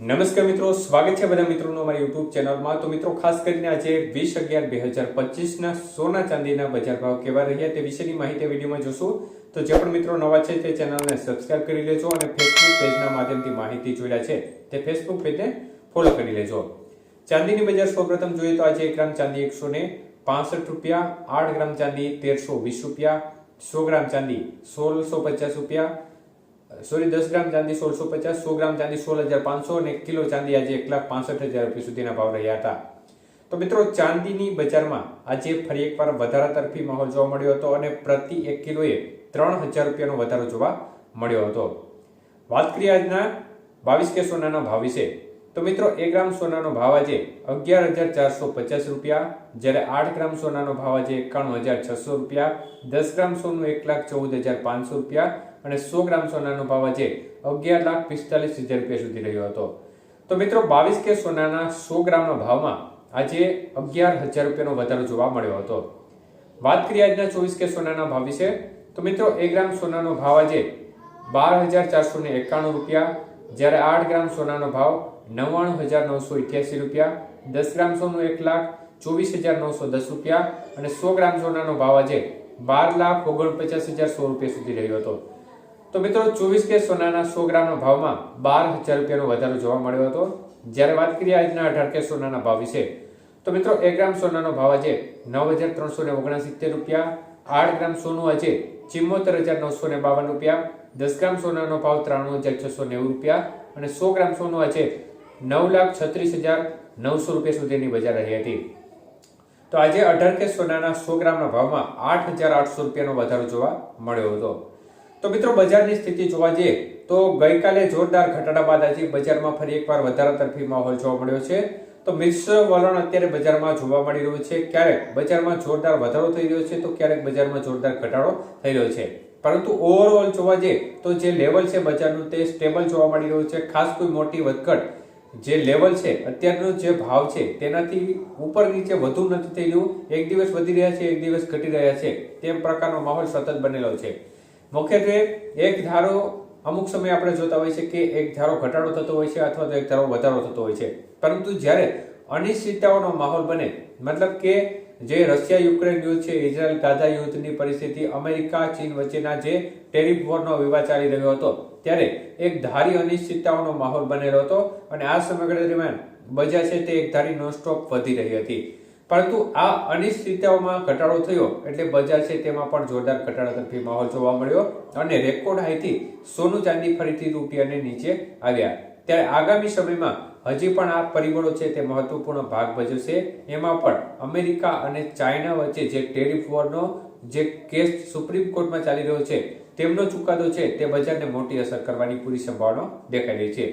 નમસ્કાર મિત્રો, સ્વાગત છે બધા મિત્રોનું અમારી યુટ્યુબ ચેનલમાં। તો મિત્રો ખાસ કરીને આજે 20/11/2025 સોના ચાંદીના બજાર ભાવ કેવા રહ્યા તે વિશેની માહિતી વિડીયોમાં જોશું। તો જે પણ મિત્રો નવા છે તે ચેનલને સબસ્ક્રાઇબ કરી લેજો અને ફેસબુક પેજના માધ્યમથી માહિતી જોડ્યા છે તે ફેસબુક પેજને ફોલો કરી લેજો। ચાંદીની બજાર સૌપ્રથમ જોઈએ તો આજે 1 ગ્રામ ચાંદી 165 રૂપિયા, 8 ગ્રામ ચાંદી 1320 રૂપિયા, 100 ગ્રામ ચાંદી 1650 રૂપિયા, 10 ગ્રામ ચાંદી 1650, 100 ગ્રામ ચાંદી 16500 અને 1 કિલો ચાંદી આજે 1,65,000 રૂપિયા સુધીના ભાવ રહ્યા હતા। તો મિત્રો ચાંદીની બજારમાં આજે ફરી એકવાર વધારા તરફી માહોલ જોવા મળ્યો હતો અને પ્રતિ 1 કિલોએ 3000 રૂપિયાનો વધારો જોવા મળ્યો હતો। વાત કરીએ આજના 22K સોનાના ભાવ વિશે તો મિત્રો 1 ગ્રામ સોનાનો ભાવ આજે 11,450 રૂપિયા, જ્યારે 8 ગ્રામ સોનાનો ભાવ આજે 91,600 રૂપિયા, 10 ગ્રામ સોનું 1,14,500 રૂપિયા અને 100 ગ્રામ સોનાનો ભાવ આજે 11,45,000 રૂપિયા સુધી રહ્યો હતો। તો મિત્રો 22K સોનાના 100 ગ્રામના ભાવમાં આજે 11,000 રૂપિયાનો વધારો જોવા મળ્યો હતો। વાત કરીએ આજના 24K સોનાના ભાવ વિશે તો મિત્રો 1 ગ્રામ સોનાનો ભાવ આજે 12,491 રૂપિયા, જ્યારે 8 ગ્રામ સોનાનો ભાવ 99,988 રૂપિયા, 10 ગ્રામ સોનું 1,24,910 રૂપિયા અને 100 ગ્રામ સોનાનો ભાવ આજે 12,49,100 રૂપિયા સુધી રહ્યો હતો। તો મિત્રો 24K સોનાના 100 ગ્રામના ભાવમાં 12,000 રૂપિયાનો વધારો જોવા મળ્યો હતો। જ્યારે વાત કરીએ આજના 18K સોનાના ભાવ વિશે તો મિત્રો 1 ગ્રામ સોનાનો ભાવ આજે 9,379 રૂપિયા, 8 ગ્રામ સોનું આજે 74,952 રૂપિયા, 10 ગ્રામ સોનાનો ભાવ 93,690 રૂપિયા અને 100 ગ્રામ સોનું આજે 9,36,900 રૂપિયા સુધીની બજાર રહી હતી। તો આજે 18K સોનાના 100 ગ્રામના ભાવમાં 8,800 રૂપિયાનો વધારો જોવા મળ્યો હતો। તો મિત્રો બજારની સ્થિતિ જોવા જઈએ તો ગઈકાલે જોરદાર ઘટાડા બાદ આજે બજારમાં ફરી એકવાર વધારા તરફી માહોલ જોવા મળ્યો છે। તો મિશ્ર વલણ અત્યારે બજારમાં જોવા મળી રહ્યું છે। ક્યારેક બજારમાં જોરદાર વધારો થઈ રહ્યો છે તો ક્યારેક બજારમાં જોરદાર ઘટાડો થઈ રહ્યો છે, પરંતુ ઓવરઓલ જોવા જઈએ તો જે લેવલ છે બજારનું તે સ્ટેબલ જોવા મળી રહ્યું છે। ખાસ કોઈ મોટી વધઘટ જે લેવલ છે અત્યારનો જે ભાવ છે તેનાથી ઉપર નીચે વધુ નથી થઈ રહ્યું, એક દિવસ વધી રહ્યા છે એક દિવસ ઘટી રહ્યા છે તેમ પ્રકારનો માહોલ સતત બનેલો છે। મુખ્યત્વે એક ધારો અમુક સમય આપણે જોતા હોય છે કે એક ધારો ઘટાડો થતો હોય છે અથવા તો એક ધારો વધારો થતો હોય છે, પરંતુ જ્યારે અનિશ્ચિતતાઓનો માહોલ બને, મતલબ કે જે રશિયા યુક્રેન યુદ્ધ છે, ઇઝરાયલ ગાઝા યુદ્ધની પરિસ્થિતિ, અમેરિકા ચીન વચ્ચેના જે ટેરિફ વોરનો વિવાદ ચાલી રહ્યો હતો, ત્યારે એક ધારી અનિશ્ચિતતાઓનો માહોલ બનેલો હતો અને આ સમયગાળા દરમિયાન બજાર છે તે એક ધારી નોનસ્ટોપ વધી રહી હતી। પરંતુ આ અનિશ્ચિતતાઓમાં ઘટાડો થયો એટલે બજાર છે તેમાં પણ જોરદાર ઘટાડા તરફી માહોલ જોવા મળ્યો અને રેકોર્ડ હાઈથી સોનું ચાંદી ફરીથી રૂપિયાને નીચે આવ્યા। ત્યારે આગામી સમયમાં હજી પણ આ પરિબળો છે તે મહત્વપૂર્ણ ભાગ ભજવશે। એમાં પણ અમેરિકા અને ચાઇના વચ્ચે જે ટેરિફ વોરનો જે કેસ સુપ્રીમ કોર્ટમાં ચાલી રહ્યો છે તેમનો ચુકાદો છે તે બજારને મોટી અસર કરવાની પૂરી સંભાવના દેખાઈ રહી છે।